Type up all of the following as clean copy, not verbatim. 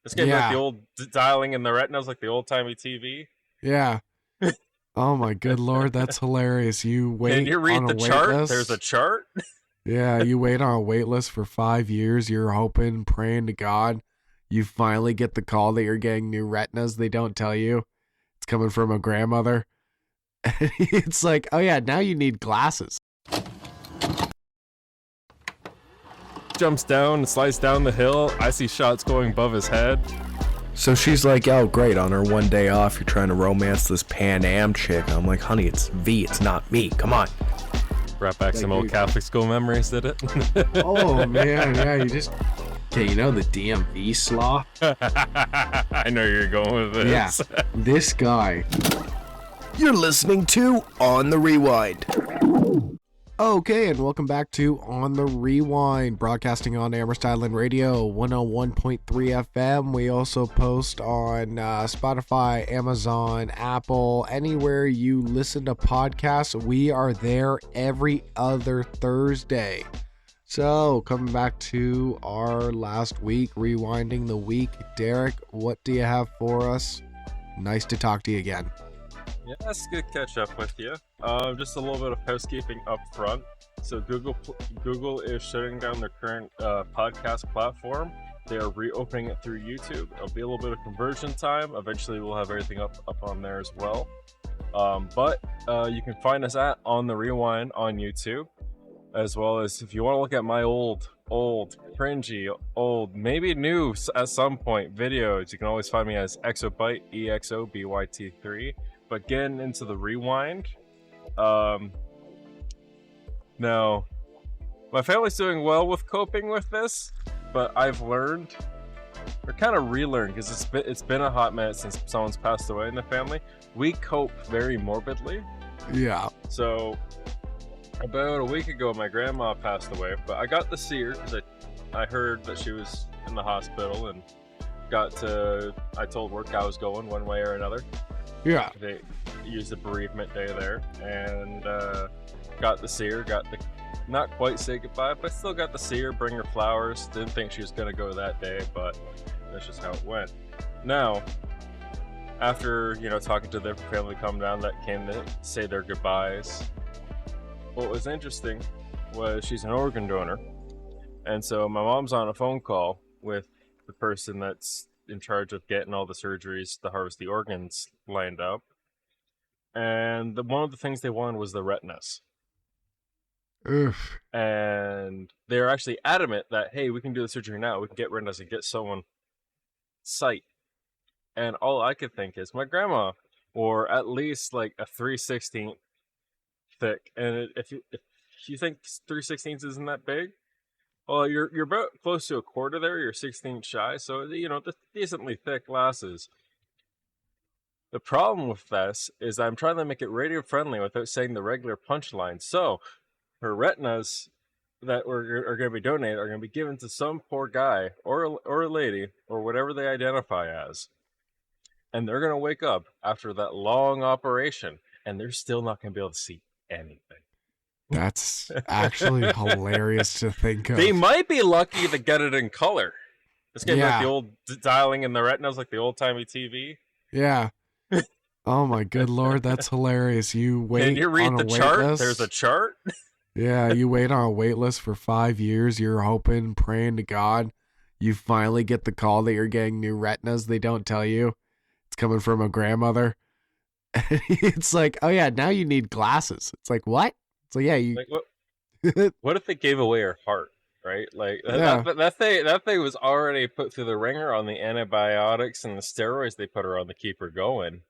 This gave me like the Yeah. old dialing in the retinas, like the old timey TV. Yeah. Oh my good Lord, that's hilarious. You Can wait you on read a the wait chart? There's a list. chart. Yeah, you wait on a wait list for 5 years. You're hoping, praying to God. You finally get the call that you're getting new retinas. They don't tell you. It's coming from a grandmother. It's like, oh yeah, now you need glasses. Jumps down and slides down the hill. I see shots going above his head. So she's like, oh, great, on her one day off, you're trying to romance this Pan Am chick. I'm like, honey, it's V, it's not me. Come on. Brought back some old Catholic school memories, did it? Oh man, yeah, you just. Okay, you know the DMV slaw? I know you're going with this. Yeah, this guy. You're listening to On the Rewind. Okay, and welcome back to On the Rewind, broadcasting on Amherst Island Radio 101.3 FM. We also post on Spotify, Amazon, Apple, anywhere you listen to podcasts. We are there every other Thursday. So, coming back to our last week, rewinding the week. Derek, what do you have for us? Nice to talk to you again. Yeah, it's good to catch up with you. Just a little bit of housekeeping up front. So Google is shutting down their current podcast platform. They are reopening it through YouTube. It'll be a little bit of conversion time. Eventually, we'll have everything up on there as well. But you can find us at On the Rewind on YouTube, as well as if you want to look at my old, cringy, maybe new at some point videos. You can always find me as Exobyte, EXOBYT3. But getting into the rewind, now my family's doing well with coping with this, but I've learned, or kind of relearned, because it's been a hot minute since someone's passed away in the family. We cope very morbidly. Yeah. So about a week ago, my grandma passed away, but I got to see her because I heard that she was in the hospital, and I told work I was going one way or another. Yeah. They used a bereavement day there, and got to see her, not quite say goodbye, but still got to see her, bring her flowers. Didn't think she was going to go that day, but that's just how it went. Now, after, talking to their family come down that came to say their goodbyes, what was interesting was she's an organ donor, and so my mom's on a phone call with the person that's in charge of getting all the surgeries to harvest the organs lined up, and one of the things they wanted was the retinas. Oof. And they're actually adamant that, hey, we can do the surgery now, we can get retinas and get someone sight. And all I could think is my grandma, or at least like a 3/16 thick. And if you think 3/16 isn't that big, well, you're about close to a quarter there. You're 16 shy, so decently thick glasses. The problem with this is I'm trying to make it radio friendly without saying the regular punchline. So her retinas that are going to be donated are going to be given to some poor guy or a lady or whatever they identify as, and they're going to wake up after that long operation, and they're still not going to be able to see anything. That's actually hilarious to think of. They might be lucky to get it in color. This game like Yeah. the old dialing in the retinas, like the old timey TV. Yeah. Oh my good Lord, that's hilarious. You wait Can you read on the a wait chart? list. There's a chart. Yeah, you wait on a wait list for 5 years. You're hoping, praying to God. You finally get the call that you're getting new retinas. They don't tell you. It's coming from a grandmother. It's like, oh yeah, now you need glasses. It's like, what? It's like, yeah, you. Like, what if they gave away her heart? Right, like Yeah. that thing was already put through the ringer on the antibiotics and the steroids they put her on to keep her going.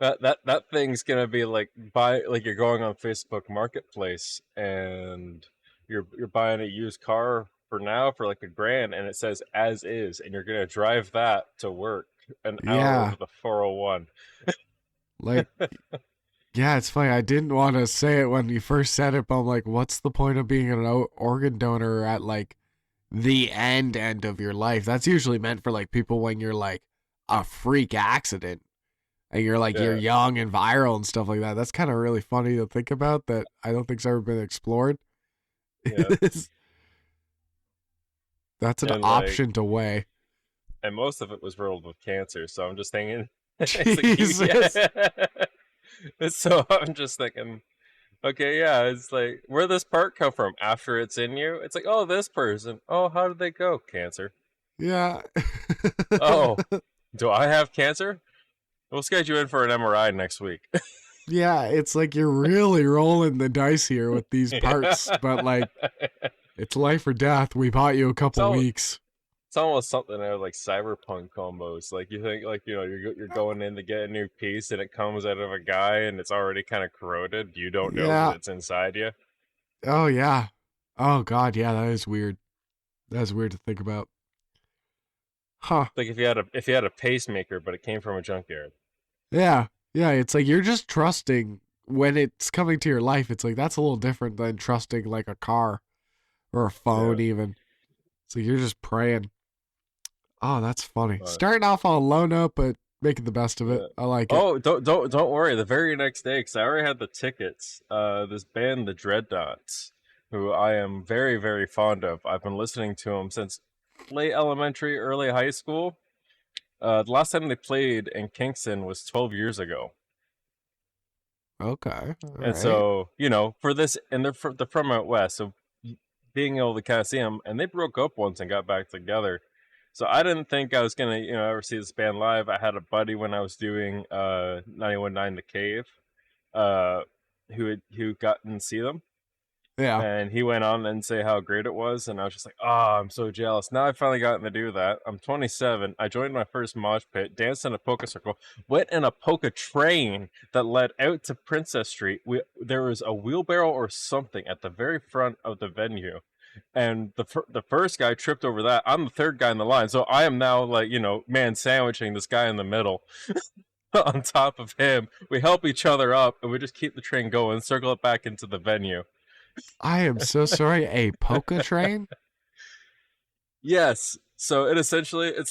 That thing's gonna be like you're going on Facebook Marketplace and you're buying a used car for like $1,000, and it says as is, and you're gonna drive that to work an hour over the 401. Like, yeah, it's funny. I didn't want to say it when you first said it, but I'm like, what's the point of being an organ donor at like the end of your life? That's usually meant for like people when you're like a freak accident and you're like, you're young and viral and stuff like that. That's kind of really funny to think about that I don't think's ever been explored. Yeah. That's an option to weigh. and most of it was riddled with cancer. So I'm just thinking, Jesus. So I'm just thinking, okay, yeah, it's like where this part come from after it's in you. It's like, oh, this person. Oh, how did they go? Cancer. Yeah. Oh, do I have cancer? We'll schedule you in for an MRI next week. Yeah, it's like you're really rolling the dice here with these Yeah. parts, but like it's life or death. We bought you a couple So weeks. it's almost something out of like cyberpunk combos. Like you think, like you're going in to get a new piece, and it comes out of a guy, and it's already kind of corroded. You don't know that Yeah. it's inside you. Oh yeah. Oh god, yeah, that is weird. That's weird to think about. Huh. Like if you had a pacemaker, but it came from a junkyard. Yeah. Yeah, it's like you're just trusting when it's coming to your life. It's like that's a little different than trusting like a car or a phone Yeah. even. So you're just praying. Oh, that's funny. But, Starting off on a low note, but making the best of it. yeah. I like it. Oh, don't worry. The very next day, because I already had the tickets. This band, the Dreadnoughts, who I am very very fond of. I've been listening to them since late elementary, early high school. The last time they played in Kingston was 12 years ago. Okay. All And right. so, for this, and they're from out west, so being able to kind of see them, and they broke up once and got back together. So I didn't think I was gonna, ever see this band live. I had a buddy when I was doing 91.9 The Cave, uh, who got and see them, Yeah. and he went on and say how great it was, and I was just like, oh, I'm so jealous. Now I've finally gotten to do that. I'm 27. I joined my first mosh pit, danced in a polka circle, went in a polka train that led out to Princess Street. There was a wheelbarrow or something at the very front of the venue, and the first guy tripped over that. I'm the third guy in the line, so I am now like man sandwiching this guy in the middle. On top of him, we help each other up, and we just keep the train going, circle it back into the venue. I am so sorry. A polka train? Yes. So it's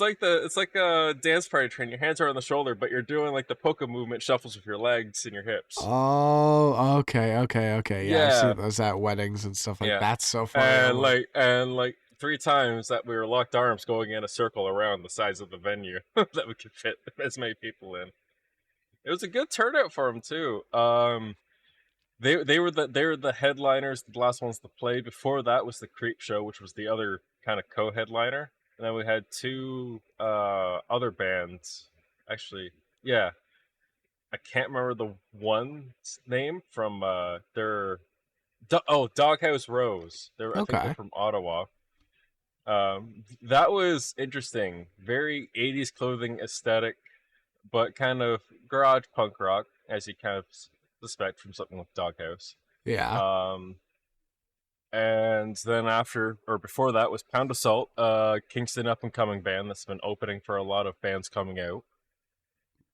like a dance party train. Your hands are on the shoulder, but you're doing like the polka movement shuffles with your legs and your hips. Oh, okay. Yeah, I've Yeah, seen those at weddings and stuff like yeah. that's so funny. And I'm like, like 3 times that we were locked arms going in a circle around the size of the venue that we could fit as many people in. It was a good turnout for them too. They were the headliners, the last ones to play. Before that was the Creep Show, which was the other kind of co-headliner. And then we had two other bands. Actually, yeah, I can't remember the one's name from Doghouse Rose. I think they're okay. from Ottawa. That was interesting. Very 80s clothing aesthetic, but kind of garage punk rock, as you kind of suspect from something like Doghouse. Yeah. Um, and then after or before that was Pound of Salt, Kingston up and coming band that's been opening for a lot of bands coming out.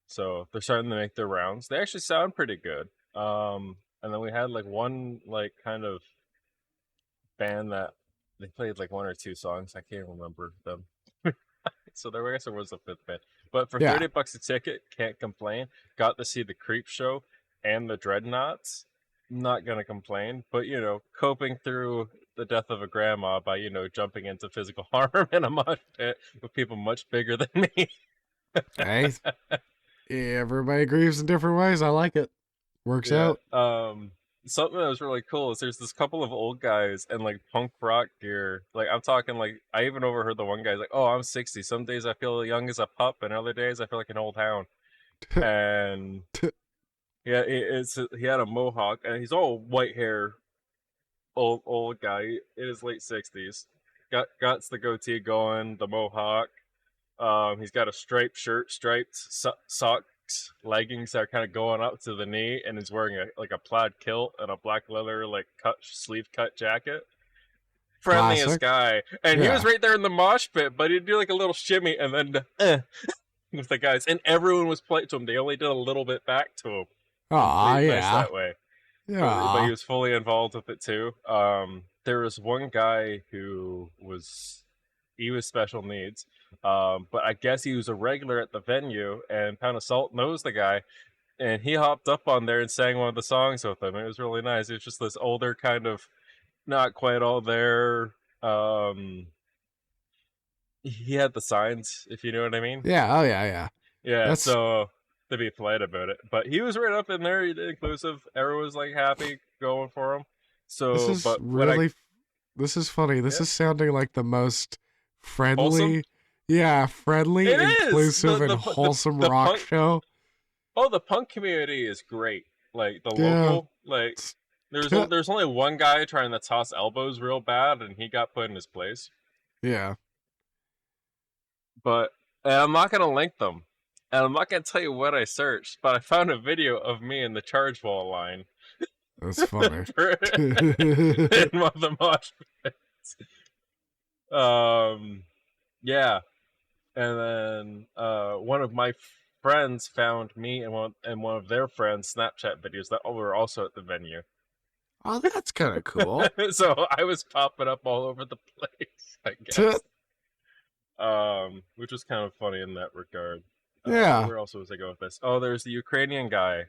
So they're starting to make their rounds. They actually sound pretty good. And then we had like one like kind of band that they played like one or two songs. I can't remember them. So I guess there was a fifth band. But for Yeah. $30 a ticket, can't complain. Got to see the Creep Show and the Dreadnoughts. Not gonna complain, but coping through the death of a grandma by jumping into physical harm in a mosh pit with people much bigger than me. Hey. Everybody grieves in different ways. I like it. Works Yeah. out. Something that was really cool is there's this couple of old guys and like punk rock gear. Like I'm talking like I even overheard the one guy's like, "Oh, I'm 60. Some days I feel young as a pup, and other days I feel like an old hound." And yeah, he had a mohawk, and he's all white hair, old guy in his late 60s. Got the goatee going, the mohawk. He's got a striped shirt, striped socks, leggings that are kind of going up to the knee, and he's wearing a plaid kilt and a black leather like sleeve cut jacket. Friendliest Classic. guy, and he was Yeah. right there in the mosh pit, but he'd do like a little shimmy and then with the guys, and everyone was polite to him. They only did a little bit back to him. Aw, Nice yeah. that way. But he Yeah. was fully involved with it too. There was one guy who was special needs, but I guess he was a regular at the venue, and Pound of Salt knows the guy, and he hopped up on there and sang one of the songs with him. It was really nice. It was just this older kind of, not quite all there. he had the signs, if you know what I mean. Yeah. Oh yeah. Yeah. Yeah, That's so to be polite about it, but he was right up in there. He did inclusive. Everyone was like happy going for him. this So, is but when I really this is funny. This yeah, is sounding like the most wholesome. friendly, yeah, friendly, It is inclusive, and wholesome the rock punk. show. Oh, the punk community is great. Like the Yeah. local, like there's only one guy trying to toss elbows real bad, and he got put in his place. Yeah. But and I'm not gonna link them, and I'm not gonna tell you what I searched. But I found a video of me in the charge wall line That's funny. in one of the mosh pits. Yeah, and then one of my friends found me and one of their friends' Snapchat videos that were also at the venue. Oh, that's kind of cool. So I was popping up all over the place, I guess. Which was kind of funny in that regard. Yeah. Where else was I going with this? Oh, there's the Ukrainian guy.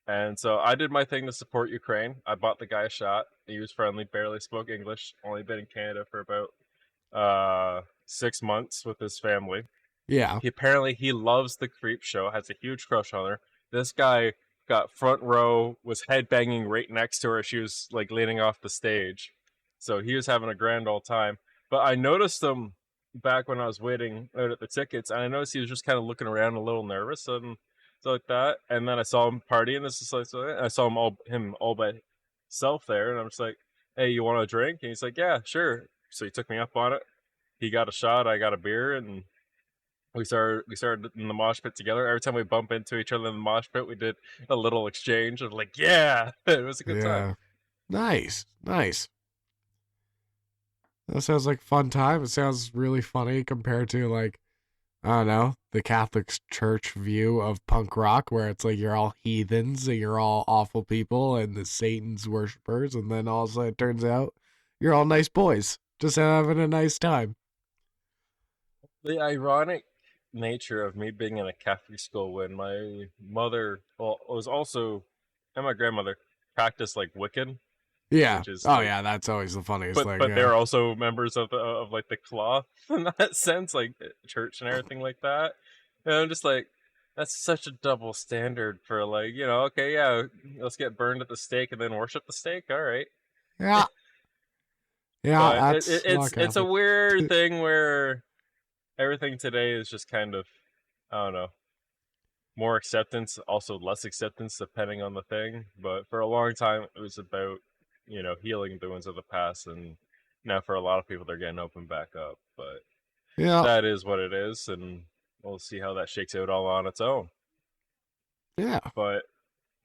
And so I did my thing to support Ukraine. I bought the guy a shot. He was friendly, barely spoke English, only been in Canada for about 6 months with his family. Yeah. He loves the Creep Show, has a huge crush on her. This guy got front row, was headbanging right next to her. She was like leaning off the stage. So he was having a grand old time. But I noticed him back when I was waiting out at the tickets, and I noticed he was just kind of looking around a little nervous and stuff like that. And then I saw him partying. This is like, so I saw him all by himself there, and I'm just like, "Hey, you want a drink?" And he's like, "Yeah, sure." So he took me up on it. He got a shot, I got a beer, and we started in the mosh pit together. Every time we bump into each other in the mosh pit, we did a little exchange of like, "Yeah," it was a good time. Yeah. Nice. Nice. That sounds like a fun time. It sounds really funny compared to like, I don't know, the Catholic Church view of punk rock where it's like you're all heathens and you're all awful people and the Satan's worshippers, and then also it turns out you're all nice boys. Just having a nice time. The ironic nature of me being in a Catholic school when my mother was also and my grandmother practiced like Wiccan, Yeah. which is Oh like yeah, that's always the funniest but thing. but Yeah. they're also members of like the cloth in that sense, like church and everything like that. And I'm just like, that's such a double standard for like, okay, yeah, let's get burned at the stake and then worship the stake. All right. Yeah. Yeah, But that's not it's a Catholic. weird thing where everything today is just kind of, I don't know, more acceptance, also less acceptance depending on the thing. But for a long time, it was about healing the wounds of the past, and now for a lot of people, they're getting open back up. But Yeah. that is what it is, and we'll see how that shakes out all on its own. Yeah. But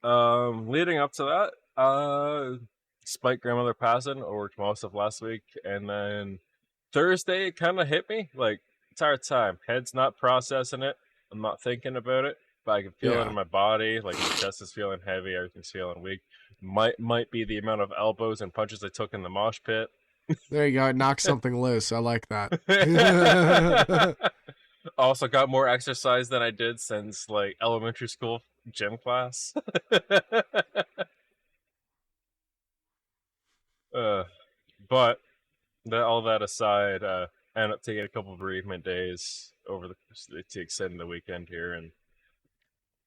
leading up to that, despite grandmother passing, I worked most of last week, and then Thursday it kind of hit me like it's hard time. Head's not processing it. I'm not thinking about it, but I can feel it Yeah. in my body. Like my chest is feeling heavy, everything's feeling weak. Might be the amount of elbows and punches I took in the mosh pit. There you go. Knock something loose. I like that. Also got more exercise than I did since like elementary school gym class. But all that aside, I ended up taking a couple of bereavement days over to extend the weekend here and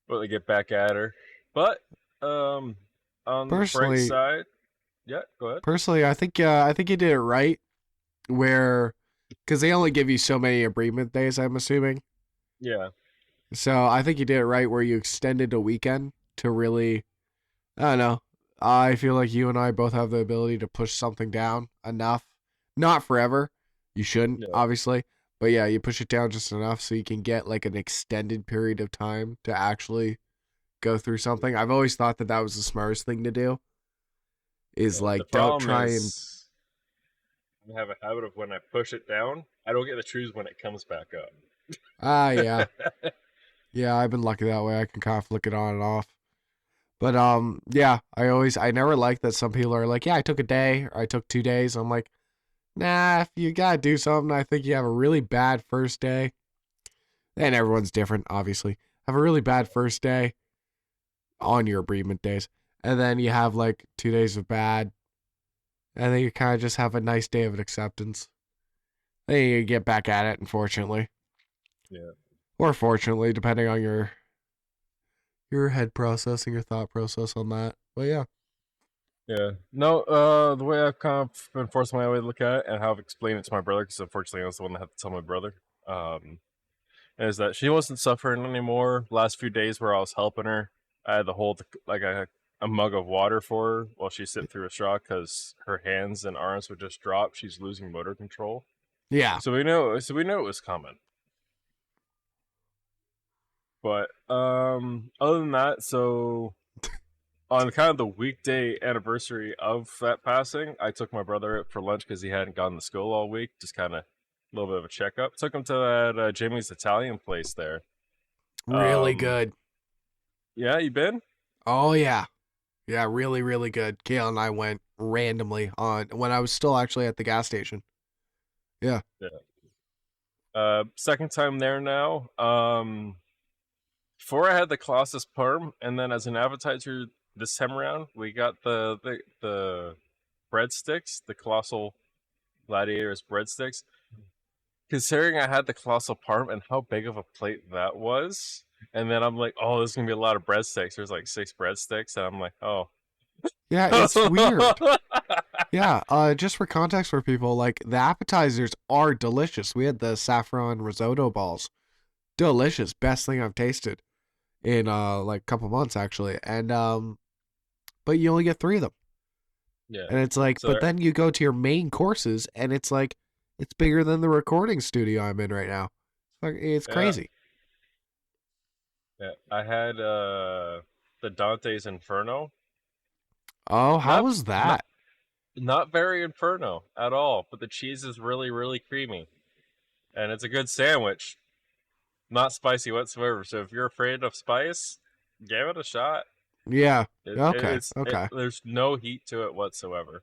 really get back at her. But on the bright Personally, side, yeah, go ahead. I think you did it right. Where, because they only give you so many bereavement days, I'm assuming. Yeah, So I think you did it right where you extended a weekend to really, I don't know. I feel like you and I both have the ability to push something down enough. Not forever. You shouldn't, yeah. obviously. But yeah, you push it down just enough so you can get like an extended period of time to actually go through something. I've always thought that was the smartest thing to do. Is The like, don't problem try and. is I have a habit of when I push it down, I don't get to choose when it comes back up. Yeah. Yeah, I've been lucky that way. I can kind of flick it on and off. But yeah, I never liked that some people are like, yeah, I took a day or I took 2 days. I'm like, nah, if you gotta do something, I think you have a really bad first day. And everyone's different, obviously. Have a really bad first day on your bereavement days. And then you have like 2 days of bad. And then you kind of just have a nice day of acceptance. Then you get back at it, unfortunately. Yeah. Or fortunately, depending on your head process and your thought process on that. But yeah. Yeah. No, the way I've kind of been forcing my way to look at it and how I've explained it to my brother, because unfortunately I was the one that had to tell my brother, is that she wasn't suffering anymore. Last few days where I was helping her, I had to hold like a mug of water for her while she sipped through a straw because her hands and arms would just drop. She's losing motor control. Yeah. So we know it was coming. But other than that, so on kind of the weekday anniversary of that passing, I took my brother out for lunch because he hadn't gone to school all week. Just kind of a little bit of a checkup. Took him to that Jimmy's Italian place there. Really good. Yeah, you been? Oh yeah. Yeah, really, really good. Kale and I went randomly on when I was still actually at the gas station. Yeah. Yeah. Second time there now. Before I had the Colossus Parm, and then as an appetizer this time around, we got the breadsticks, the Colossal Gladiators breadsticks. Considering I had the Colossal Parm and how big of a plate that was, and then I'm like, oh, there's gonna be a lot of breadsticks. There's like 6 breadsticks, and I'm like, oh. Yeah, it's weird. Yeah, just for context for people, like the appetizers are delicious. We had the saffron risotto balls. Delicious. Best thing I've tasted in like a couple months actually. And but you only get 3 of them. Yeah. And it's like, So but then you go to your main courses and it's like it's bigger than the recording studio I'm in right now. It's yeah, crazy. yeah. I had the Dante's Inferno. Oh, how Not was not that? not very Inferno at all, but the cheese is really, really creamy. And it's a good sandwich. Not spicy whatsoever. So if you're afraid of spice, give it a shot. Yeah. Okay. Okay. There's no heat to it whatsoever.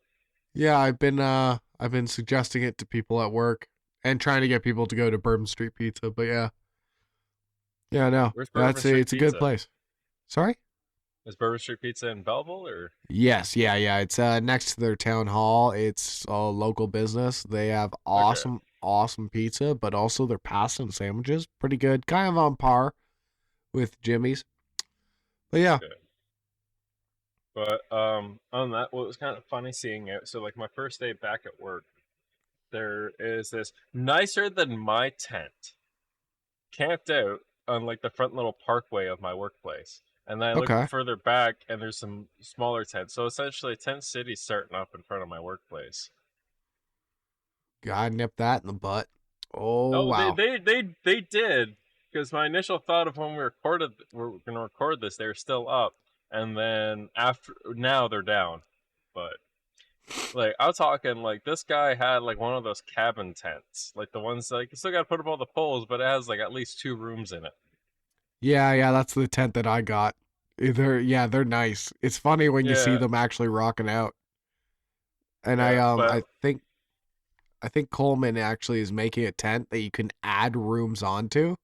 Yeah, I've been suggesting it to people at work and trying to get people to go to Bourbon Street Pizza, but yeah. Yeah, no. Where's Bourbon That's Street it's a good Pizza? place. Sorry? Is Bourbon Street Pizza in Belleville or? Yes, yeah, yeah. It's next to their town hall. It's a local business. They have Okay. awesome pizza, but also their pasta and sandwiches pretty good. Kind of on par with Jimmy's. But yeah. Okay. But on that, what was kind of funny seeing it. So like my first day back at work, there is this nicer than my tent camped out on like the front little parkway of my workplace. And then I look Okay. further back and there's some smaller tents. So essentially Tent City's starting up in front of my workplace. God nip that in the butt. Oh Oh, wow. they did because my initial thought of when we're gonna record this, they're still up, and then after now they're down. But like I'm talking like this guy had like one of those cabin tents, like the ones like you still got to put up all the poles, but it has like at least 2 rooms in it. Yeah, yeah, that's the tent that I got. They're nice. It's funny when you see Yeah, them actually rocking out. And yeah, but I think Coleman actually is making a tent that you can add rooms onto.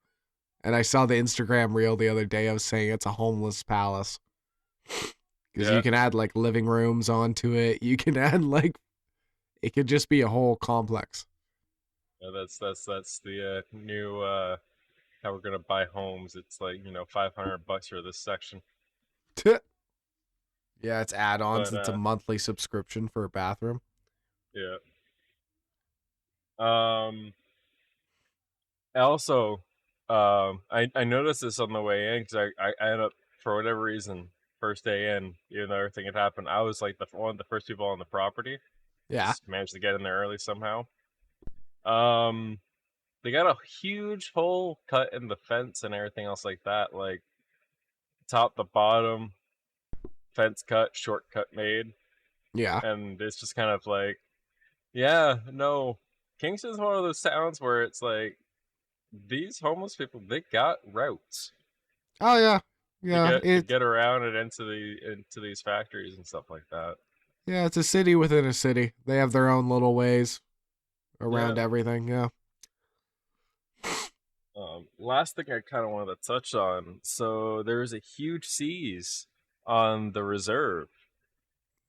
And I saw the Instagram reel the other day of saying it's a homeless palace because you yeah, can add like living rooms onto it. You can add like it could just be a whole complex. yeah that's the new how we're gonna buy homes. It's like $500 for this section, Yeah, it's add-ons. but It's a monthly subscription for a bathroom. yeah. Um, Also, I noticed this on the way in because I ended up for whatever reason first day in, even though everything had happened, I was like one of the first people on the property. Yeah. Just managed to get in there early somehow. Um, they got a huge hole cut in the fence and everything else like that, like top to bottom, fence cut, shortcut made, Yeah. and it's just kind of like, yeah, no. Kingston's one of those towns where it's like these homeless people they got routes Oh yeah. to Yeah. get around and into these factories and stuff like that. Yeah, it's a city within a city. They have their own little ways Yeah. around everything. Yeah. Last thing I kind of wanted to touch on. So there was a huge seize on the reserve.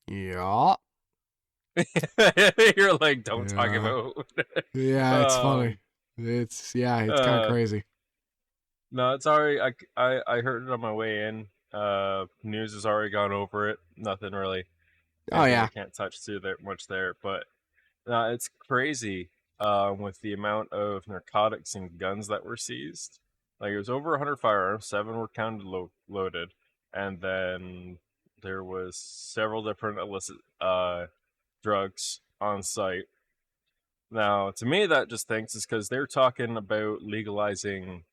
Yeah. You're like, don't talk Yeah. about. Yeah, it's funny. um, It's kind of uh, crazy. no, it's already. I heard it on my way in. News has already gone over it. Nothing really, Oh anything we yeah. can't touch too there much there. But no, it's crazy. With the amount of narcotics and guns that were seized, like it was over 100 firearms. 7 were counted loaded, and then there was several different illicit drugs on site. Now, to me, that just thinks is because they're talking about legalizing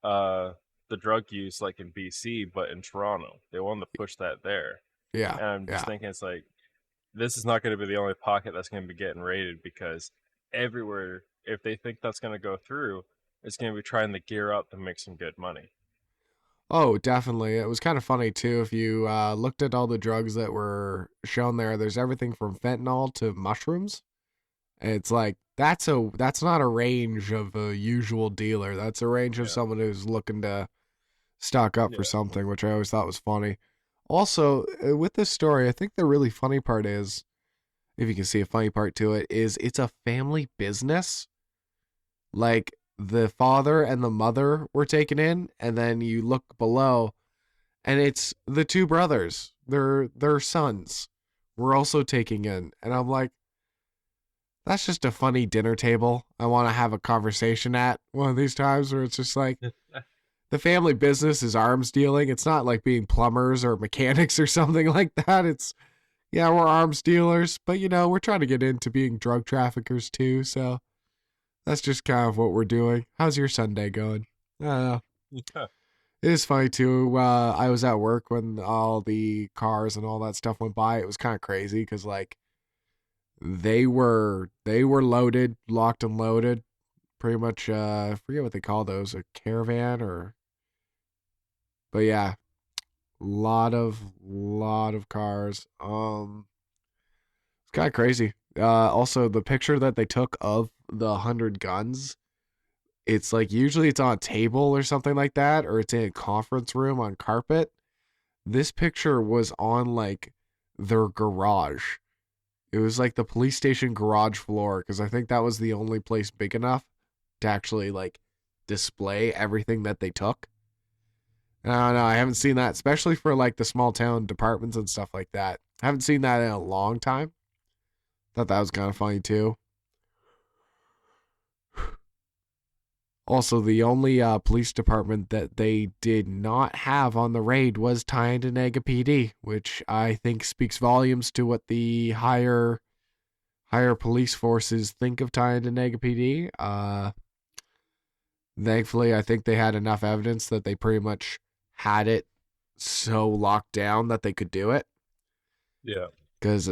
uh, the drug use, like in BC, but in Toronto, they want to push that there. Yeah. And I'm just Yeah. thinking, it's like this is not going to be the only pocket that's going to be getting raided because everywhere, if they think that's going to go through, it's going to be trying to gear up to make some good money. Oh, definitely. It was kind of funny too. If you looked at all the drugs that were shown there, there's everything from fentanyl to mushrooms. It's like that's not a range of a usual dealer. That's a range of Yeah, someone who's looking to stock up for yeah, something, which I always thought was funny. Also, with this story, I think the really funny part is, if you can see a funny part to it, is it's a family business. Like the father and the mother were taken in, and then you look below, and it's the two brothers. Their sons were also taking in, and I'm like, that's just a funny dinner table I want to have a conversation at one of these times where it's just like the family business is arms dealing. It's not like being plumbers or mechanics or something like that. It's, yeah, we're arms dealers, but we're trying to get into being drug traffickers too. So that's just kind of what we're doing. How's your Sunday going? I don't know. yeah, It is funny too. I was at work when all the cars and all that stuff went by. It was kind of crazy because like they were loaded, locked and loaded. Pretty much. I forget what they call those, a caravan or. But yeah, lot of cars. It's kind of crazy. Also the picture that they took of the 100 guns. It's like usually it's on a table or something like that, or it's in a conference room on carpet. This picture was on like their garage. It was like the police station garage floor because I think that was the only place big enough to actually like display everything that they took. I don't know. I haven't seen that, especially for like the small town departments and stuff like that. I haven't seen that in a long time. Thought that was kind of funny too. Also, the only police department that they did not have on the raid was Tynedonega PD, which I think speaks volumes to what the higher police forces think of Tynedonega PD. Thankfully, I think they had enough evidence that they pretty much had it so locked down that they could do it. yeah, Because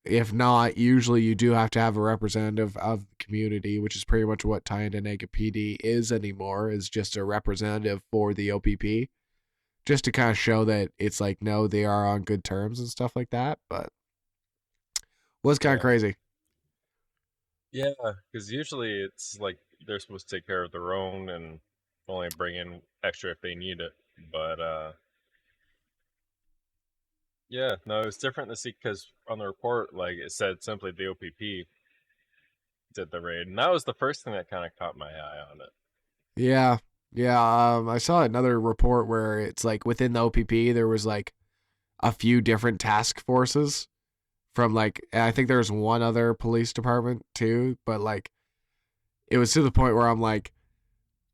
if not, usually you do have to have a representative of the community, which is pretty much what Tynedonega PD is anymore, is just a representative for the OPP, just to kind of show that it's like, no, they are on good terms and stuff like that. But was kind of yeah, crazy. yeah. Because usually it's like they're supposed to take care of their own and only bring in extra if they need it. But yeah, no, it's different to see because on the report, like it said simply the OPP did the raid, and that was the first thing that kind of caught my eye on it. Yeah. Yeah. I saw another report where it's like within the OPP, there was like a few different task forces from like, I think there's one other police department too, but like it was to the point where I'm like,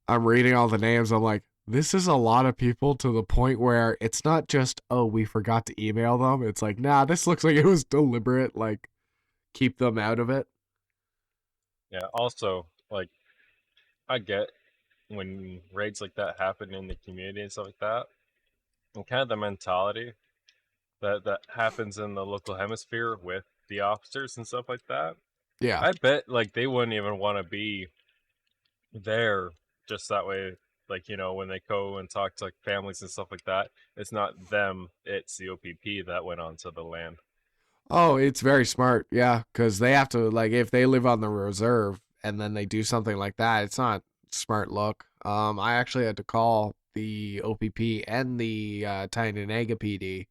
I'm reading all the names. I'm like, this is a lot of people to the point where it's not just, oh, we forgot to email them. It's like, nah, this looks like it was deliberate. Like, keep them out of it. Yeah. Also, like I get when raids like that happen in the community and stuff like that, and kind of the mentality that happens in the local hemisphere with the officers and stuff like that. Yeah. I bet like they wouldn't even want to be there just that way. Like when they go and talk to like families and stuff like that, it's not them; it's the OPP that went onto the land. Oh, it's very smart. Yeah. Because they have to, like, if they live on the reserve and then they do something like that, it's not smart look. I actually had to call the OPP and the Tynedonega PD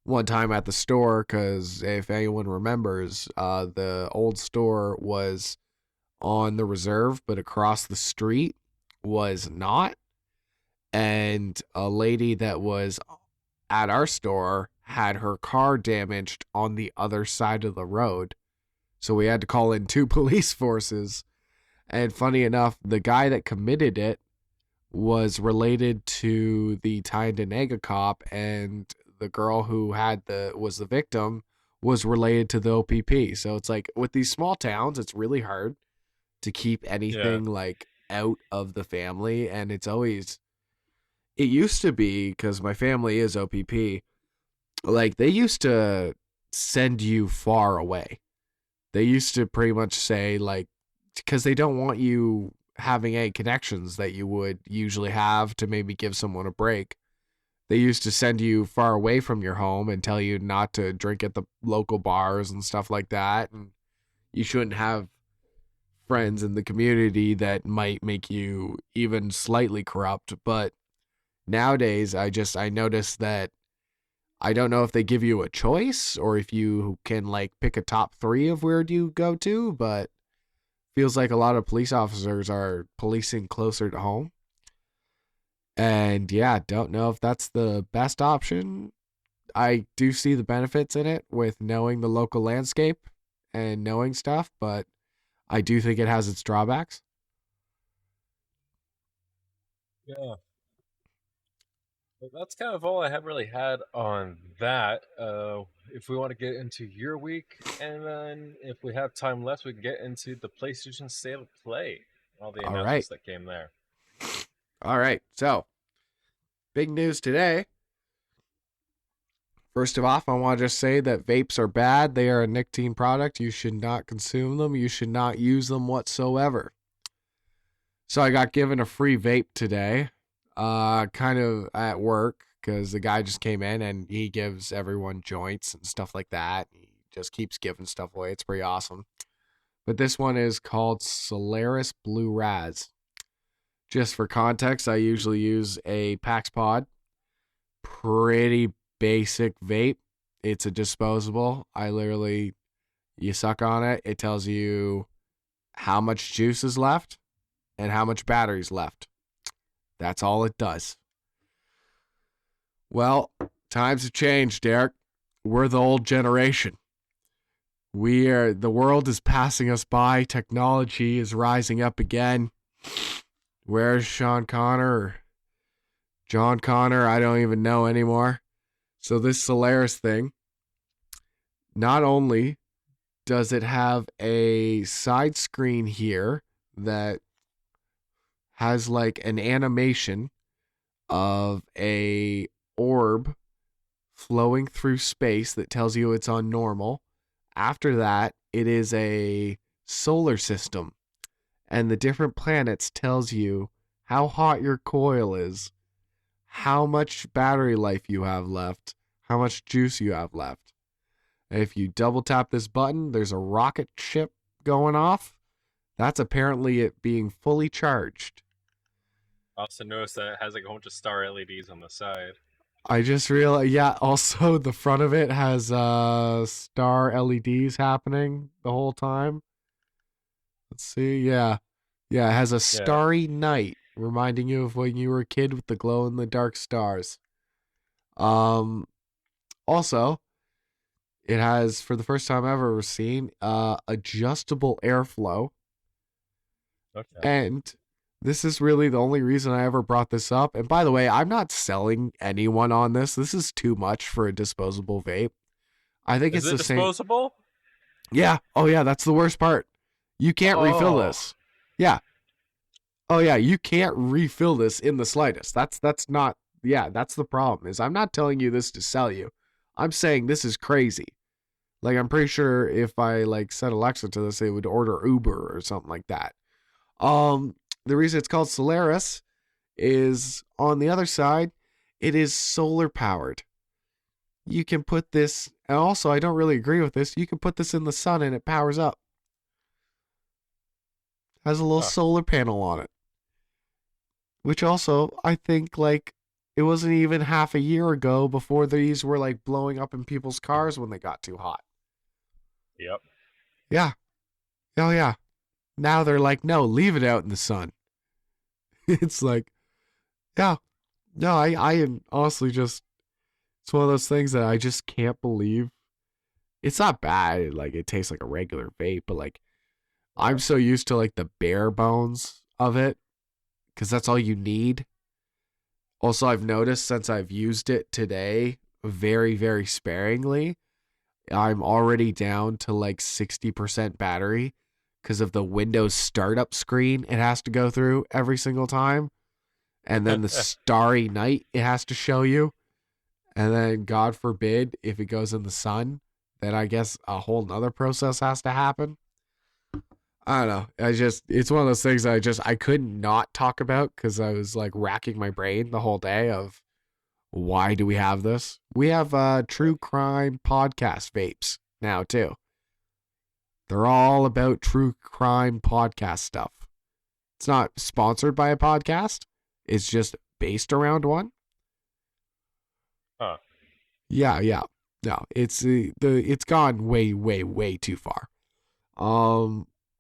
one time at the store, because if anyone remembers, the old store was on the reserve, but across the street was not. And a lady that was at our store had her car damaged on the other side of the road. So we had to call in 2 police forces. And funny enough, the guy that committed it was related to the Tyndonega cop, and the girl who was the victim was related to the OPP. So it's like with these small towns, it's really hard to keep anything like out of the family, and it used to be, because my family is OPP, like they used to send you far away. They used to pretty much say, like, because they don't want you having any connections that you would usually have to maybe give someone a break. They used to send you far away from your home and tell you not to drink at the local bars and stuff like that. And you shouldn't have friends in the community that might make you even slightly corrupt. But nowadays, I noticed that I don't know if they give you a choice or if you can like pick a top 3 of where you go to, but feels like a lot of police officers are policing closer to home. And yeah, don't know if that's the best option. I do see the benefits in it with knowing the local landscape and knowing stuff, but I do think it has its drawbacks. Yeah. But that's kind of all I have really had on that. If we want to get into your week, and then if we have time left, we can get into the PlayStation State of Play, all the All right. announcements that came there. All right. So, big news today. First of all, I want to just say that vapes are bad. They are a nicotine product. You should not consume them. You should not use them whatsoever. So I got given a free vape today, kind of at work, because the guy just came in and he gives everyone joints and stuff like that. He just keeps giving stuff away. It's pretty awesome. But this one is called Solaris Blue Raz. Just for context, I usually use a PAX Pod. Pretty basic vape. It's a disposable. You suck on it. It tells you how much juice is left and how much battery's left. That's all it does. Well, times have changed, Derek. We're the old generation. The world is passing us by. Technology is rising up again. Where's Sean Connor or John Connor? I don't even know anymore. So this Solaris thing, not only does it have a side screen here that has like an animation of a orb flowing through space that tells you it's on normal. After that, it is a solar system, and the different planets tells you how hot your coil is, how much battery life you have left, how much juice you have left. And if you double tap this button, there's a rocket ship going off. That's apparently it being fully charged. I also noticed that it has like a bunch of star LEDs on the side. I just realized, yeah, also the front of it has star LEDs happening the whole time. Let's see, yeah. Yeah, it has a starry night, reminding you of when you were a kid with the glow-in-the-dark stars. Also, it has, for the first time I've ever seen, adjustable airflow. Okay. And this is really the only reason I ever brought this up. And by the way, I'm not selling anyone on this. This is too much for a disposable vape. I think it's the same. Is it disposable? Yeah. Oh, yeah. That's the worst part. You can't refill this. Yeah. Oh, yeah. You can't refill this in the slightest. That's not. Yeah, that's the problem. Is I'm not telling you this to sell you. I'm saying this is crazy. Like, I'm pretty sure if I like set Alexa to this, it would order Uber or something like that. The reason it's called Solaris is on the other side, it is solar powered. You can put this, and also I don't really agree with this, you can put this in the sun and it powers up. Has a little solar panel on it. Which also, I think, like, It wasn't even half a year ago before these were like blowing up in people's cars when they got too hot. Yep. Yeah. Oh yeah. Now they're like, no, leave it out in the sun. It's like, yeah. No, I am honestly just, it's one of those things that I just can't believe. It's not bad. Like, it tastes like a regular vape, but like, I'm so used to like the bare bones of it because that's all you need. Also, I've noticed since I've used it today very, very sparingly, I'm already down to like 60% battery because of the Windows startup screen it has to go through every single time. And then the starry night it has to show you. And then, God forbid, if it goes in the sun, then I guess a whole nother process has to happen. I don't know. It's one of those things I couldn't not talk about because I was like racking my brain the whole day of why do we have this? We have true crime podcast vapes now too. They're all about true crime podcast stuff. It's not sponsored by a podcast. It's just based around one. Huh. Yeah. No, it's gone way, way, way too far.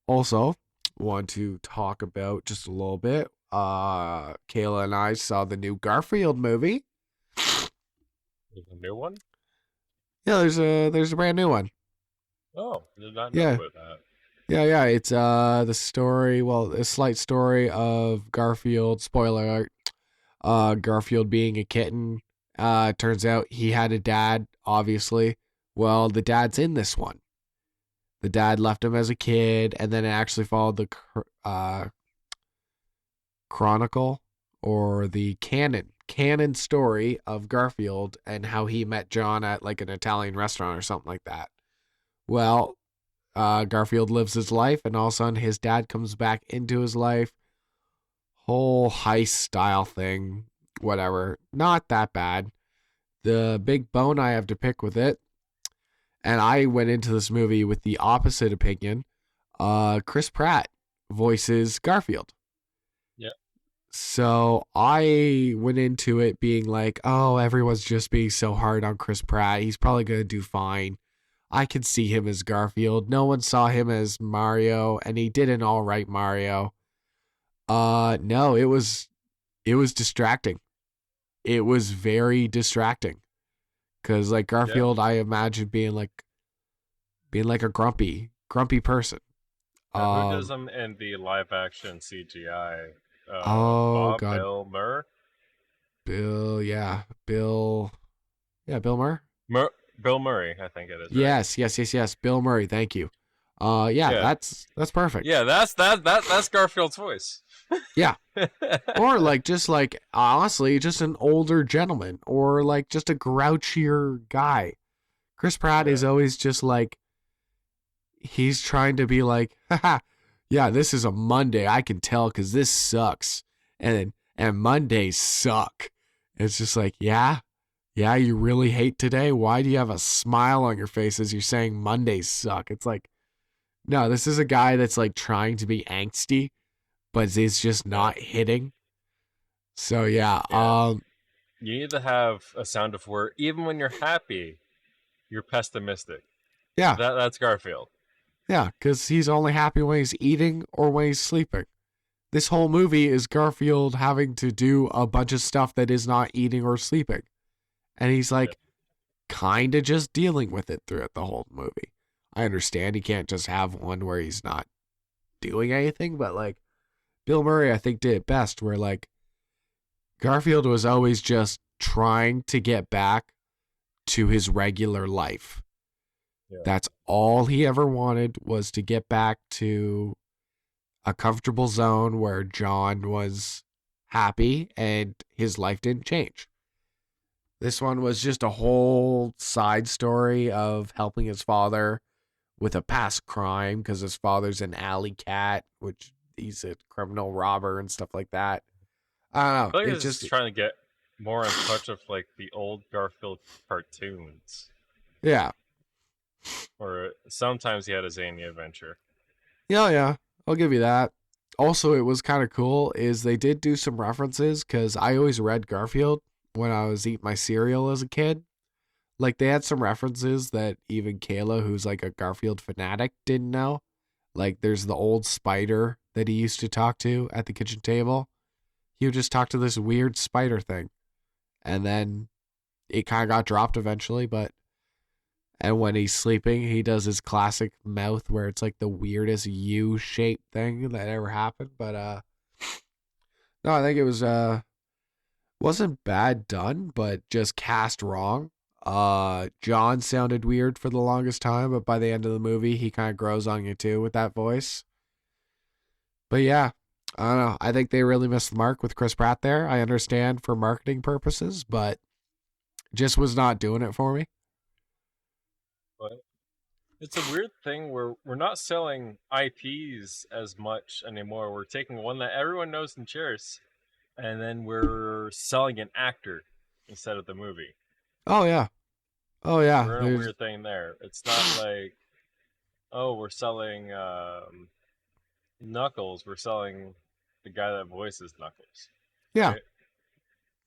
Also, want to talk about just a little bit. Kayla and I saw the new Garfield movie. There's a new one? Yeah, there's a brand new one. Oh, I did not know about that. Yeah. It's the story, well, a slight story of Garfield, spoiler alert, Garfield being a kitten. Turns out he had a dad, obviously. Well, the dad's in this one. The dad left him as a kid, and then it actually followed the chronicle or the canon story of Garfield and how he met John at like an Italian restaurant or something like that. Well, Garfield lives his life, and all of a sudden his dad comes back into his life. Whole heist style thing, whatever. Not that bad. The big bone I have to pick with it, and I went into this movie with the opposite opinion. Chris Pratt voices Garfield. Yeah. So I went into it being like, oh, everyone's just being so hard on Chris Pratt. He's probably going to do fine. I could see him as Garfield. No one saw him as Mario, and he did an all right Mario. No, it was distracting. It was very distracting. Cause like Garfield, I imagine being like a grumpy person. Who does him in the live action CGI? Oh Bob, God, Bill Murr? Bill Murray. Bill Murray, I think it is. Right? Yes. Bill Murray. Thank you. Yeah. That's perfect. Yeah, that's Garfield's voice. Yeah. Or like just like honestly, just an older gentleman, or like just a grouchier guy. Chris Pratt is always just like he's trying to be like, haha, yeah, this is a Monday. I can tell because this sucks, and Mondays suck. It's just like, yeah, you really hate today. Why do you have a smile on your face as you're saying Mondays suck? It's like, no, this is a guy that's like trying to be angsty, but it's just not hitting. So yeah. You need to have a sound of where even when you're happy, you're pessimistic. Yeah. That's Garfield. Yeah, because he's only happy when he's eating or when he's sleeping. This whole movie is Garfield having to do a bunch of stuff that is not eating or sleeping. And he's like kind of just dealing with it throughout the whole movie. I understand he can't just have one where he's not doing anything, but like Bill Murray, I think, did it best where like Garfield was always just trying to get back to his regular life. Yeah. That's all he ever wanted, was to get back to a comfortable zone where John was happy and his life didn't change. This one was just a whole side story of helping his father with a past crime because his father's an alley cat, which he's a criminal robber and stuff like that. I don't know. I think it's just trying to get more in touch with like the old Garfield cartoons. Yeah. Or sometimes he had a zany adventure. Yeah. I'll give you that. Also, it was kind of cool is they did do some references because I always read Garfield when I was eating my cereal as a kid. Like they had some references that even Kayla, who's like a Garfield fanatic, didn't know. Like there's the old spider that he used to talk to at the kitchen table. He would just talk to this weird spider thing. And then it kind of got dropped eventually, but and when he's sleeping, he does his classic mouth where it's like the weirdest U-shaped thing that ever happened. But no, I think it was wasn't bad done, but just cast wrong. John sounded weird for the longest time, but by the end of the movie, he kind of grows on you too with that voice. But yeah, I don't know. I think they really missed the mark with Chris Pratt there. I understand for marketing purposes, but just was not doing it for me. But it's a weird thing where we're not selling IPs as much anymore. We're taking one that everyone knows and shares, and then we're selling an actor instead of the movie. Oh yeah. Oh yeah. We're in a There's weird thing there. It's not like, oh, we're selling Knuckles. We're selling the guy that voices Knuckles, yeah. right?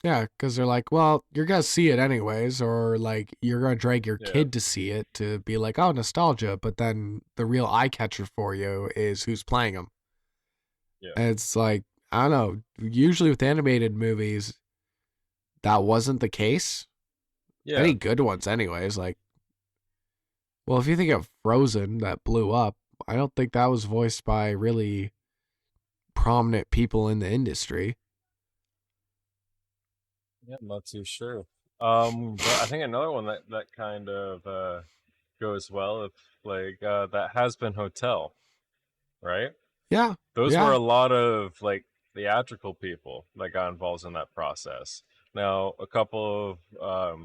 Yeah, because they're like, well, you're gonna see it anyways, or like you're gonna drag your Yeah, kid to see it to be like, oh, nostalgia. But then the real eye catcher for you is who's playing him. yeah, And it's like, I don't know. Usually with animated movies, that wasn't the case. yeah. Any good ones, anyways. Like, well, if you think of Frozen that blew up, I don't think that was voiced by really prominent people in the industry. Yeah, I'm not too sure. But I think another one that kind of goes well, if like that has been Hotel, right? Yeah, Those were yeah, a lot of like theatrical people that got involved in that process. Now, a couple of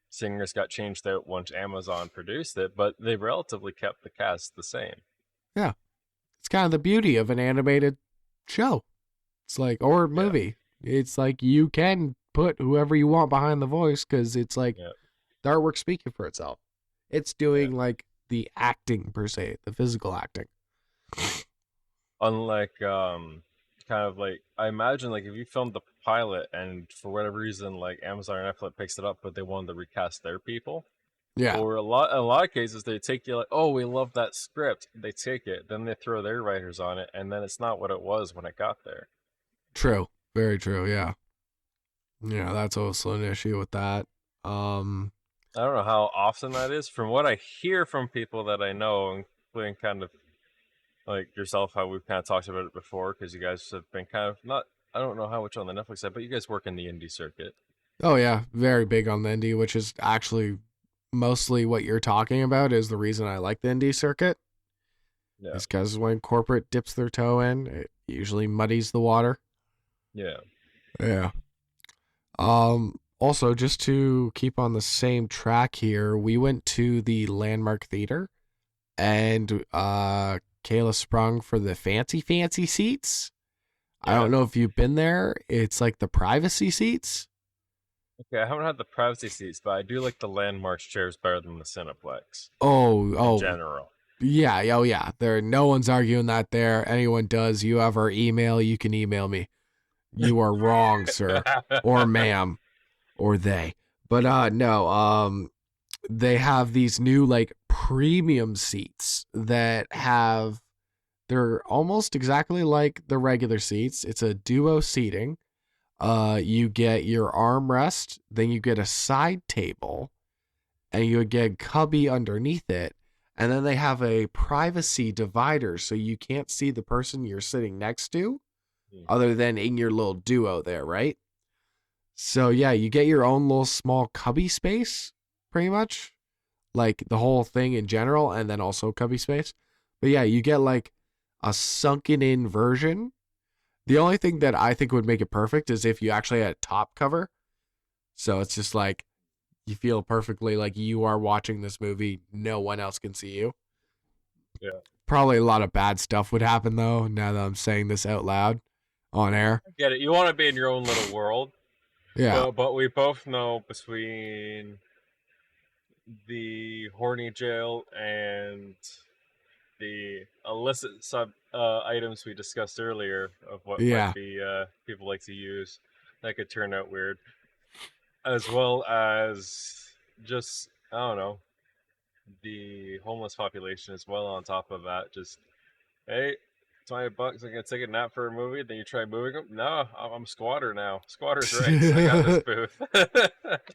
singers got changed out once Amazon produced it, but they relatively kept the cast the same. yeah. It's kind of the beauty of an animated show. It's like, or Yeah, movie. It's like you can put whoever you want behind the voice because it's like yeah, the artwork speaking for itself. It's yeah. doing like the acting per se, the physical acting. Unlike kind of like I imagine like if you filmed the pilot and for whatever reason like Amazon or Netflix picks it up but they wanted to recast their people, Yeah, or a lot of cases they take you like, oh, we love that script, they take it, then they throw their writers on it, and then it's not what it was when it got there. true. Very true. Yeah. Yeah, that's also an issue with that. Um, I don't know how often that is. From what I hear from people that I know, including kind of like yourself, how we've kind of talked about it before, because you guys have been kind of not. I don't know how much on the Netflix side, but you guys work in the indie circuit. oh yeah, very big on the indie, which is actually mostly what you're talking about is the reason I like the indie circuit. Yeah, Is because when corporate dips their toe in, it usually muddies the water. yeah. Yeah. Also, just to keep on the same track here, we went to the Landmark Theater and Kayla sprung for the fancy seats. I Yeah. don't know if you've been there. It's like the privacy seats. Okay, I haven't had the privacy seats, but I do like the landmark chairs better than the Cineplex Oh, in oh, general. yeah, oh yeah. There, no one's arguing that there. Anyone does, you have our email, you can email me. You are wrong, sir, or ma'am, or they. But no, they have these new like premium seats that have they're almost exactly like the regular seats. It's a duo seating. You get your armrest, then you get a side table, and you get a cubby underneath it. And then they have a privacy divider so you can't see the person you're sitting next to other than in your little duo there, right? So yeah, you get your own little small cubby space, pretty much. Like the whole thing in general, and then also cubby space. But yeah, you get like a sunken in version. The only thing that I think would make it perfect is if you actually had a top cover. So it's just like you feel perfectly like you are watching this movie. No one else can see you. Yeah, Probably a lot of bad stuff would happen though, now that I'm saying this out loud on air. I get it. You want to be in your own little world, Yeah. but we both know between the horny jail and the illicit sub items we discussed earlier of what might Yeah. be people like to use, that could turn out weird. as well as just I don't know the homeless population as well. On top of that, just hey, $20, I'm gonna take a nap for a movie. Then you try moving them. No, I'm a squatter now. Squatter's rights. I got this booth.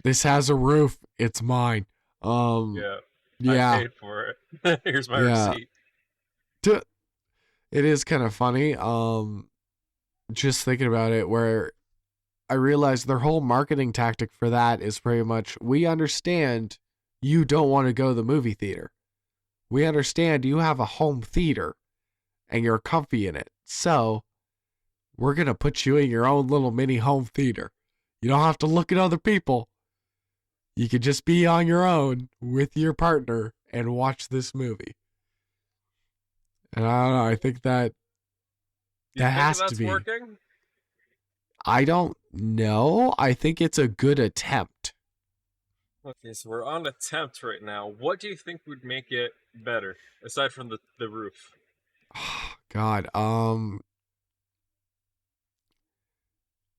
This has a roof. It's mine. Um, Yeah, I yeah, paid for it. Here's my yeah. receipt. T- It is kind of funny. Just thinking about it, where I realized their whole marketing tactic for that is pretty much, we understand you don't want to go to the movie theater. We understand you have a home theater and you're comfy in it. So we're going to put you in your own little mini home theater. You don't have to look at other people. You could just be on your own with your partner and watch this movie. And I don't know, I think that Do you think has to that's be. working? I don't know. I think it's a good attempt. Okay, so we're on attempt right now. What do you think would make it better, aside from the roof? God,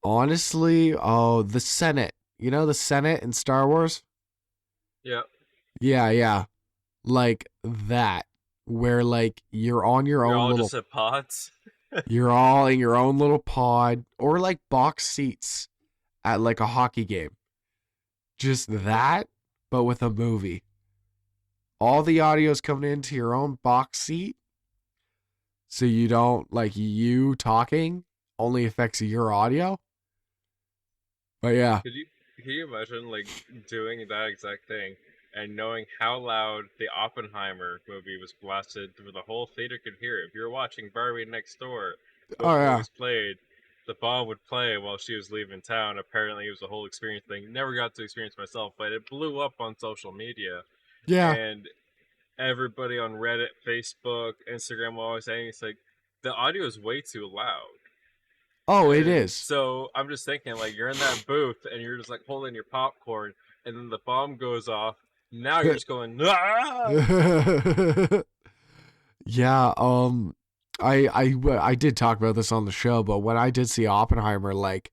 honestly, oh, the Senate. You know the Senate in Star Wars? Yeah, Yeah, yeah. Like that. Where like you're on your you're own all little just at pods. you're all in your own little pod, or like box seats at like a hockey game. Just that, but with a movie. All the audio's coming into your own box seat. So you don't, like, you talking only affects your audio. But yeah. Can you imagine like doing that exact thing and knowing how loud the Oppenheimer movie was blasted through the whole theater could hear it? If you're watching Barbie next door, both Oh yeah. movies played, the bomb would play while she was leaving town. Apparently, it was a whole experience thing. Never got to experience myself, but it blew up on social media, Yeah. and everybody on Reddit, Facebook, Instagram were always saying it's like the audio is way too loud. Oh, it And is. so I'm just thinking, like, you're in that booth and you're just like holding your popcorn, and then the bomb goes off. Now you're just going, ah! Yeah, I did talk about this on the show, but when I did see Oppenheimer, like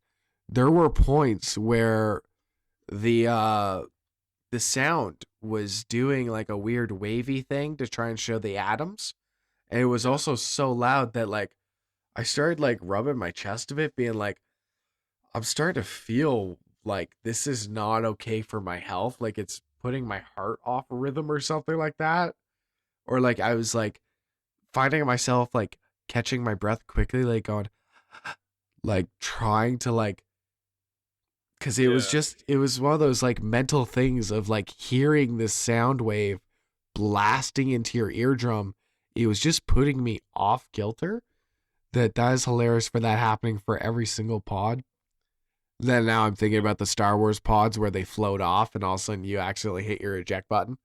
there were points where the the sound was doing like a weird wavy thing to try and show the atoms. And it was Yeah, also so loud that like I started like rubbing my chest a bit, being like, I'm starting to feel like this is not okay for my health. Like it's putting my heart off rhythm or something like that. Or like I was like finding myself like catching my breath quickly, like going, like trying to like, because yeah. it was one of those like mental things of like hearing this sound wave blasting into your eardrum. It was just putting me off kilter. That is hilarious for that happening for every single pod. Then now I'm thinking about the Star Wars pods where they float off and all of a sudden you accidentally hit your eject button.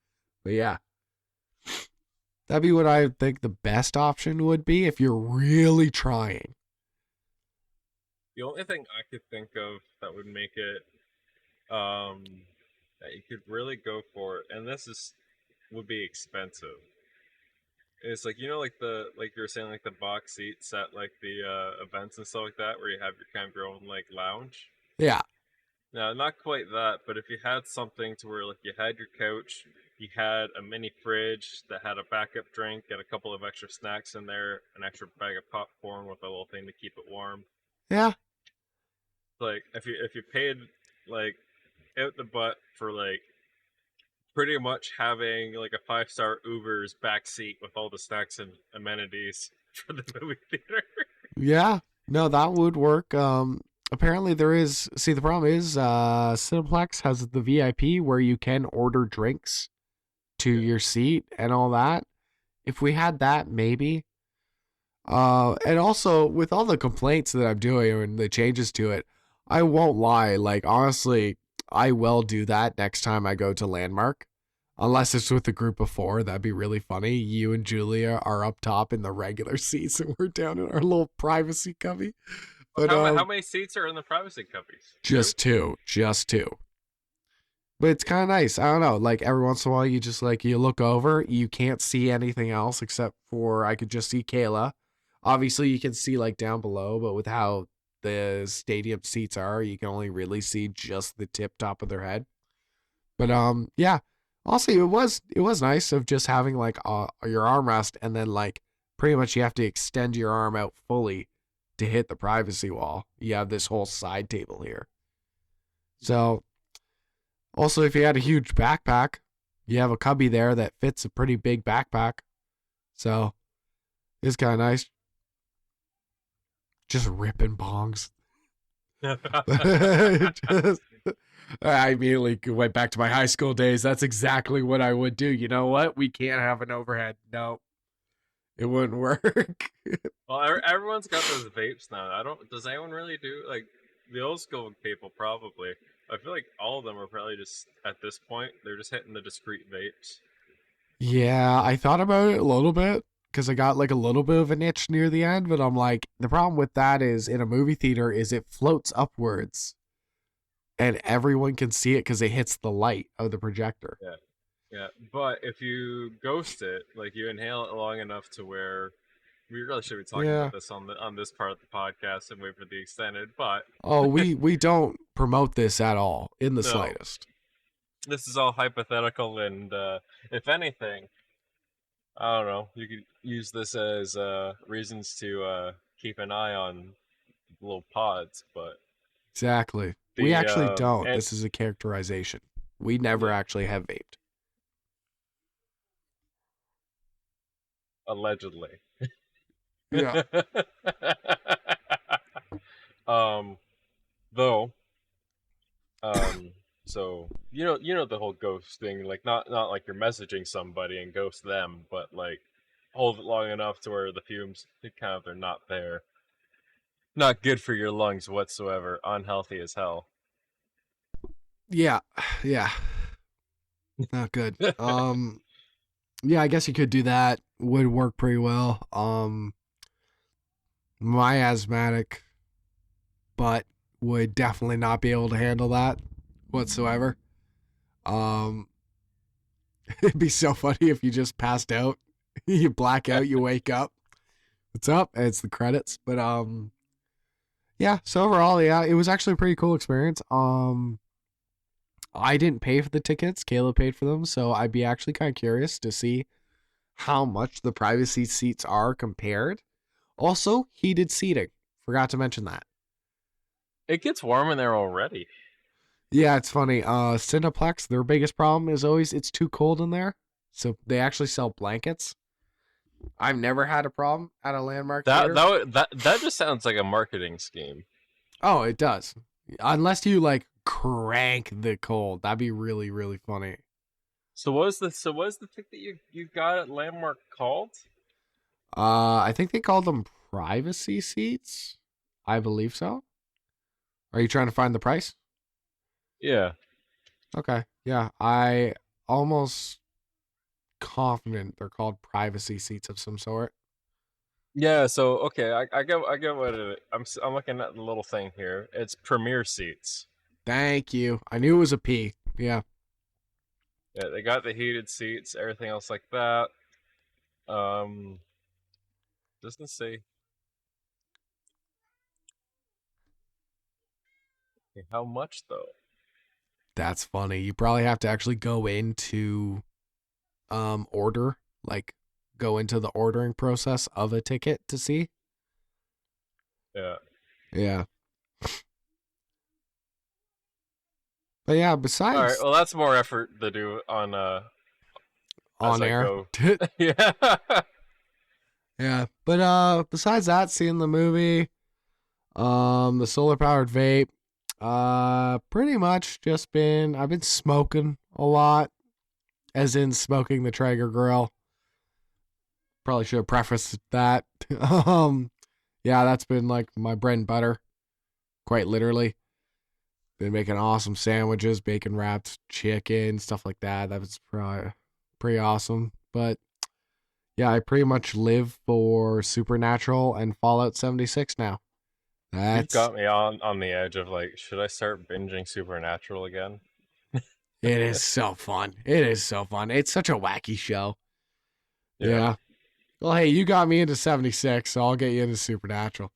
But yeah, that'd be what I think the best option would be if you're really trying. The only thing I could think of that would make it, um, that you could really go for, and this is would be expensive. It's like like like you were saying, like the box seats at like the events and stuff like that, where you have your kind of your own like lounge. Yeah. No, not quite that, but if you had something to where like you had your couch, you had a mini fridge that had a backup drink and a couple of extra snacks in there, an extra bag of popcorn with a little thing to keep it warm. Yeah. Like if you paid like out the butt for like pretty much having like a 5-star Uber's backseat with all the snacks and amenities for the movie theater. Yeah. No, that would work. Apparently there is, see, the problem is Cineplex has the VIP where you can order drinks to Yeah. your seat and all that. If we had that, maybe. And also with all the complaints that I'm doing and the changes to it, I won't lie. Like honestly, I will do that next time I go to Landmark. Unless it's with a group of four, that'd be really funny. You and Julia are up top in the regular seats, and we're down in our little privacy cubby. But How many seats are in the privacy cubbies? Two? just two. But it's kind of nice. I don't know. Like every once in a while, you just like you look over, you can't see anything else except for I could just see Kayla. Obviously, you can see like down below, but with how the stadium seats are. You can only really see just the top of their head. But yeah. Also, it was nice of just having like your armrest, and then like pretty much you have to extend your arm out fully to hit the privacy wall. You have this whole side table here. So also, if you had a huge backpack, you have a cubby there that fits a pretty big backpack. So it's kind of nice. Just ripping bongs. Just, I immediately went back to my high school days. That's exactly what I would do. You know what? We can't have an overhead. No, it wouldn't work. Well, everyone's got those vapes now. Does anyone really do like the old school people? Probably. I feel like all of them are probably just at this point they're just hitting the discrete vapes. Yeah, I thought about it a little bit because I got like a little bit of an itch near the end, but I'm like, the problem with that is in a movie theater is it floats upwards and everyone can see it because it hits the light of the projector. Yeah. But if you ghost it, like you inhale it long enough to where we really should be talking about this on this part of the podcast and wait for the extended, but we don't promote this at all in the No. slightest. This is all hypothetical, and if anything, I don't know, you could use this as reasons to keep an eye on little pods, but Exactly. We actually don't. and- This is a characterization. We never actually have vaped. allegedly. Yeah. Though, so you know the whole ghost thing, like not like you're messaging somebody and ghost them, but like hold it long enough to where the fumes they're not there. Not good for your lungs whatsoever. Unhealthy as hell. Yeah. Yeah. Not good. Yeah, I guess you could do that. Would work pretty well. My asthmatic butt would definitely not be able to handle that whatsoever. It'd be so funny if you just passed out. You black out, you wake up. What's up? And it's the credits. But yeah, so overall, yeah, it was actually a pretty cool experience. I didn't pay for the tickets. Caleb paid for them, so I'd be actually kind of curious to see how much the privacy seats are compared. Also, heated seating. Forgot to mention that. It gets warm in there already. Yeah, it's funny. Cineplex, their biggest problem is always it's too cold in there. So they actually sell blankets. I've never had a problem at a Landmark theater. That just sounds like a marketing scheme. Oh, it does. Unless you like crank the cold. That'd be really, really funny. So what is the ticket that you got at Landmark called? I think they called them privacy seats. I believe so. Are you trying to find the price? Yeah. Okay. Yeah, I almost confident they're called privacy seats of some sort. Yeah, so okay, I get what it is. I'm looking at the little thing here. It's premier seats. Thank you. I knew it was a P. Yeah. Yeah, they got the heated seats, everything else like that. Doesn't say how much though. That's funny. You probably have to actually go into order, like go into the ordering process of a ticket to see. Yeah. Yeah. But yeah, besides All right. Well, that's more effort to do on on air. Yeah. Yeah. But besides that, seeing the movie, the solar powered vape, pretty much just I've been smoking a lot, as in smoking the Traeger grill. Probably should have prefaced that. Yeah, that's been like my bread and butter, quite literally. Been making awesome sandwiches, bacon wrapped chicken, stuff like that. That was pretty awesome. But yeah, I pretty much live for Supernatural and Fallout 76 now. You've got me on the edge of like, should I start binging Supernatural again? It is so fun. It is so fun. It's such a wacky show. Yeah. Well, hey, you got me into 76, so I'll get you into Supernatural.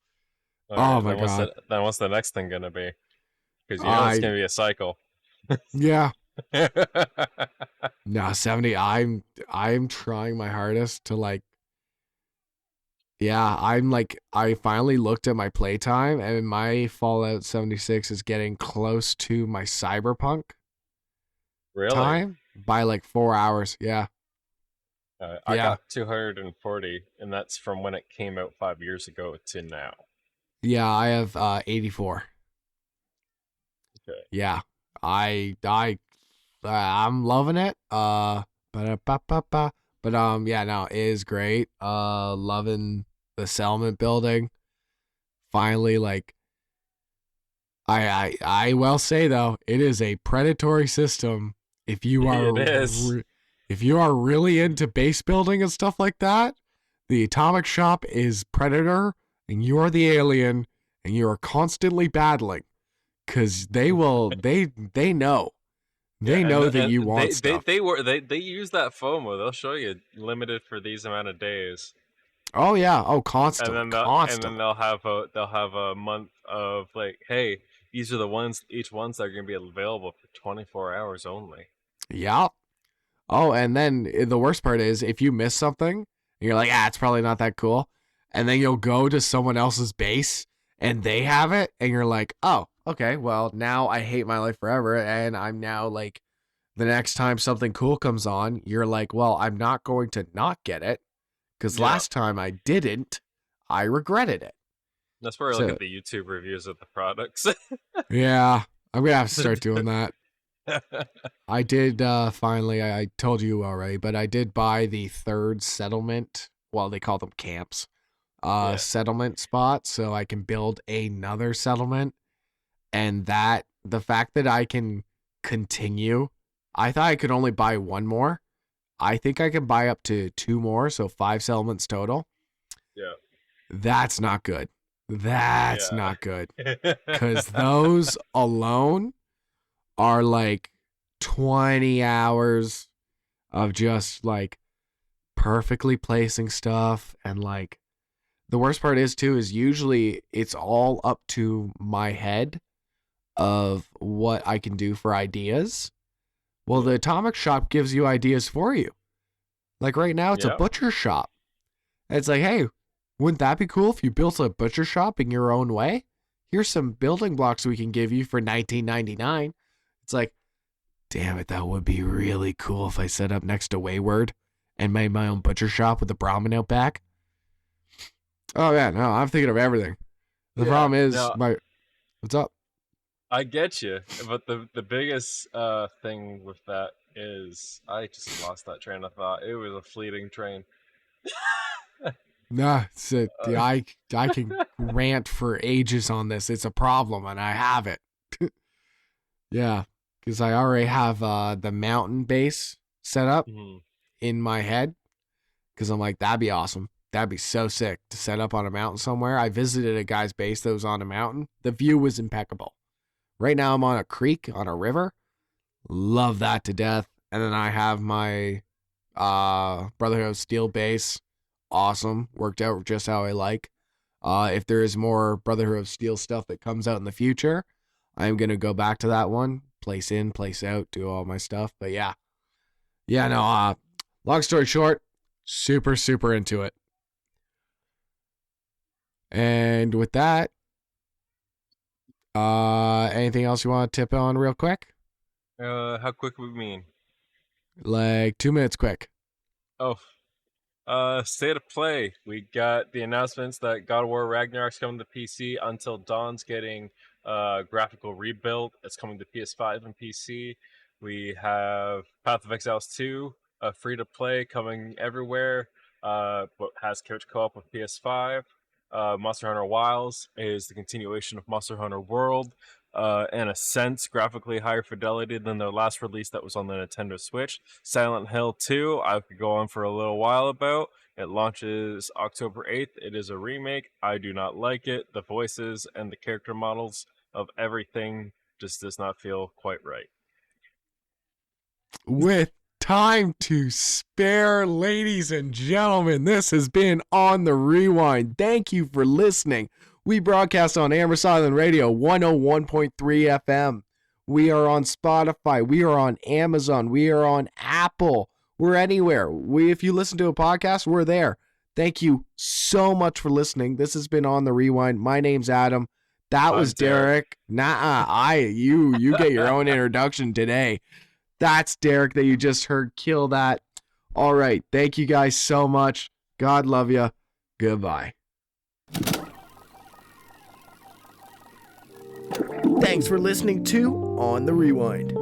All Oh right, my god. then what's the next thing gonna be? Because you know it's I gonna be a cycle. yeah. No, 70. I'm trying my hardest to like yeah, I'm like I finally looked at my playtime and my Fallout 76 is getting close to my Cyberpunk Really? time by like 4 hours. Yeah. I Yeah. got 240, and that's from when it came out 5 years ago to now. Yeah, I have 84. Okay. Yeah. I'm loving it. Ba-da-ba-ba-ba. But yeah, no, it is great. Loving the settlement building. Finally, like I will say though, it is a predatory system. If you It are is. if you are really into base building and stuff like that, the atomic shop is predator and you are the alien and you are constantly battling because they know. Yeah, They know that you want stuff. they use that FOMO. They'll show you limited for these amount of days, Oh yeah. Oh, and constantly, then constantly. they'll have a month of like, hey, these are the ones each ones that are gonna be available for 24 hours only. Yeah. Oh, and then the worst part is if you miss something, and you're like, it's probably not that cool, and then you'll go to someone else's base and they have it, and you're like, oh, okay, well now I hate my life forever, and I'm now like, the next time something cool comes on, you're like, well, I'm not going to not get it because Yeah, last time I didn't, I regretted it. that's where I look So at the YouTube reviews of the products. yeah, I'm gonna have to start doing that. I did finally. I told you already, but I did buy the third settlement. Well, they call them camps. Yeah, Settlement spot, so I can build another settlement. And that the fact that I can continue, I thought I could only buy one more. I think I can buy up to two more, so 5 settlements total. yeah, That's not good. That's not good. Cause yeah. those alone are like 20 hours of just like perfectly placing stuff. And like the worst part is too is usually it's all up to my head of what I can do for ideas. Well, the atomic shop gives you ideas for you. Like right now it's a Yeah. butcher shop. It's like, hey, wouldn't that be cool if you built a butcher shop in your own way? Here's some building blocks we can give you for $19.99. It's like, damn it, that would be really cool if I set up next to Wayward and made my own butcher shop with the Brahmin out back. Oh yeah, no, I'm thinking of everything. The Yeah. problem is No, what's up? I get you, but the biggest thing with that is I just lost that train of thought. It was a fleeting train. Nah, Uh, I can rant for ages on this. It's a problem, and I have it. Yeah, because I already have the mountain base set up mhm. in my head. Because I'm like, that'd be awesome. That'd be so sick to set up on a mountain somewhere. I visited a guy's base that was on a mountain. The view was impeccable. Right now, I'm on a creek on a river. Love that to death. And then I have my Brotherhood of Steel base. Awesome. Worked out just how I like. If there is more Brotherhood of Steel stuff that comes out in the future, I'm going to go back to that one. Place in, place out, do all my stuff. But yeah. Yeah, no, long story short, super, super into it. And with that, anything else you want to tip on real quick? How quick we mean? Like 2 minutes quick. Oh, state of play. We got the announcements that God of War Ragnarok's coming to PC. Until Dawn's getting graphical rebuild. It's coming to PS5 and PC. We have Path of Exiles 2, free to play, coming everywhere. But has couch co-op with PS5. Monster Hunter Wilds is the continuation of Monster Hunter World. In a sense, graphically higher fidelity than their last release that was on the Nintendo Switch. Silent Hill 2, I could go on for a little while about. It launches October 8th. It is a remake. I do not like it. The voices and the character models of everything just does not feel quite right. With time to spare, ladies and gentlemen, this has been On the Rewind. Thank you for listening. We broadcast on Amherst Island Radio 101.3 FM. We are on Spotify. We are on Amazon. We are on Apple. We're anywhere. If you listen to a podcast, we're there. Thank you so much for listening. This has been On the Rewind. My name's Adam. That was Derek. You get your own introduction today. That's Derek that you just heard. Kill that. All right. Thank you guys so much. God love you. Goodbye. Thanks for listening to On the Rewind.